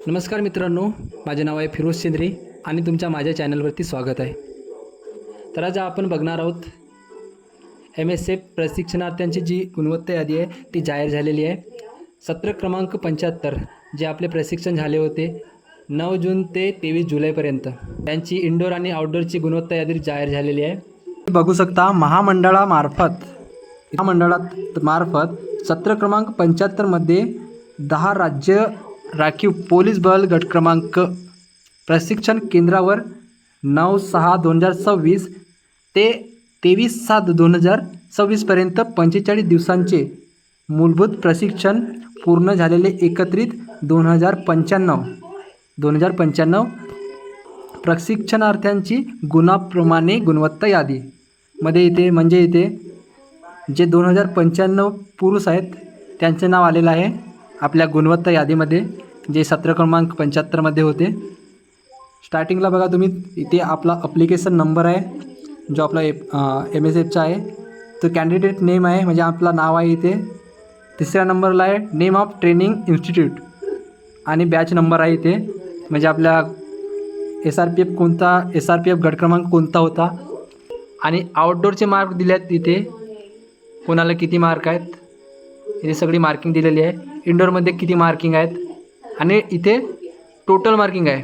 नमस्कार मित्रांनो, माझे नाव आहे फिरोज सेंद्रे आणि तुमच्या माझ्या चॅनलवरती स्वागत आहे. तर आज आपण बघणार आहोत MSF प्रशिक्षणार्थ्यांची जी गुणवत्ता यादी आहे ती जाहीर झालेली आहे. सत्र क्रमांक 75 जे आपले प्रशिक्षण झाले होते 9 जून ते 23 जुलैपर्यंत त्यांची इंडोर आणि आउटडोरची गुणवत्ता यादी जाहीर झालेली आहे. बघू शकता महामंडळात सत्र क्रमांक 75 मध्ये 10 राज्य राखीव पोलीस बल गट क्रमांक प्रशिक्षण केंद्रावर 9/6/2026 ते 23/7/2026 पर्यंत 45 दिवसांचे मूलभूत प्रशिक्षण पूर्ण झालेले एकत्रित 2095 प्रशिक्षणार्थ्यांची गुणाप्रमाणे गुणवत्ता यादी मध्ये इथे म्हणजे इथे जे 2095 पुरुष आहेत त्यांचे नाव आलेलं आहे आपल्या गुणवत्ता यादीमध्ये, जे सत्र क्रमांक 75 मध्ये होते. स्टार्टिंगला बघा तुम्ही इथे आपला अप्लिकेशन नंबर आहे जो आपला MSFचा आहे, तो कॅन्डिडेट नेम आहे म्हणजे आपला नाव आहे इथे. तिसऱ्या नंबरला आहे नेम ऑफ ट्रेनिंग इन्स्टिट्यूट आणि बॅच नंबर आहे इथे म्हणजे आपल्या SRPF गट क्रमांक कोणता होता. आणि आउटडोरचे मार्क दिले आहेत इथे, कोणाला किती मार्क आहेत इथे सगळी मार्किंग दिलेली आहे. इंडोरमध्ये किती मार्किंग आहेत आणि इथे टोटल मार्किंग आहे,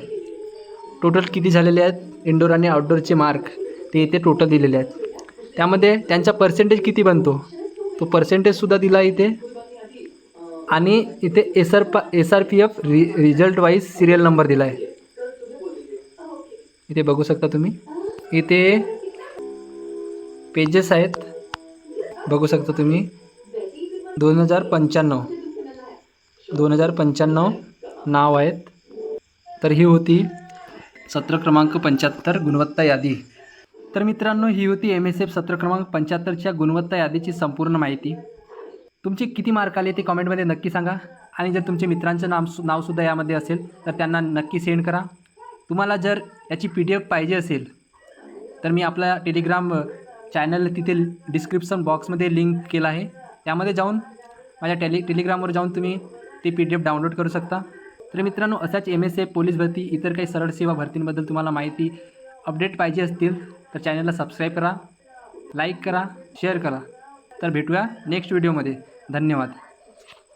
टोटल किती झालेले आहेत इंडोर आणि आउटडोरचे मार्क ते इथे टोटल दिलेले आहेत. त्यामध्ये त्यांचा पर्सेंटेज किती बनतो तो पर्सेंटेजसुद्धा दिला इथे. आणि इथे SRPF result wise serial number दिला आहे इथे बघू शकता तुम्ही. इथे पेजेस आहेत बघू शकता तुम्ही. 2095 नाव आहेत. तर ही होती सत्र क्रमांक 75 गुणवत्ता यादी. तर मित्रांनो, ही होती MSF सत्र क्रमांक 75च्या गुणवत्ता यादीची संपूर्ण माहिती. तुमचे किती मार्क आले ते कॉमेंटमध्ये नक्की सांगा. आणि जर तुमच्या मित्रांचं नावसुद्धा यामध्ये असेल तर त्यांना नक्की सेंड करा. तुम्हाला जर याची PDF पाहिजे असेल तर मी आपला टेलिग्राम चॅनल तिथे डिस्क्रिप्शन बॉक्समध्ये लिंक केला आहे, त्यामध्ये जाऊन माझ्या टेलिग्रामवर जाऊन तुम्ही ती PDF डाउनलोड करू शकता. तर मित्रांनो, अशाच MSF पोलीस भरती इतर काही सरळ सेवा भरतींबद्दल तुम्हाला माहिती अपडेट पाहिजे असतील तर चॅनलला सबस्क्राईब करा, लाईक करा, शेअर करा. तर भेटूया नेक्स्ट व्हिडिओमध्ये. धन्यवाद.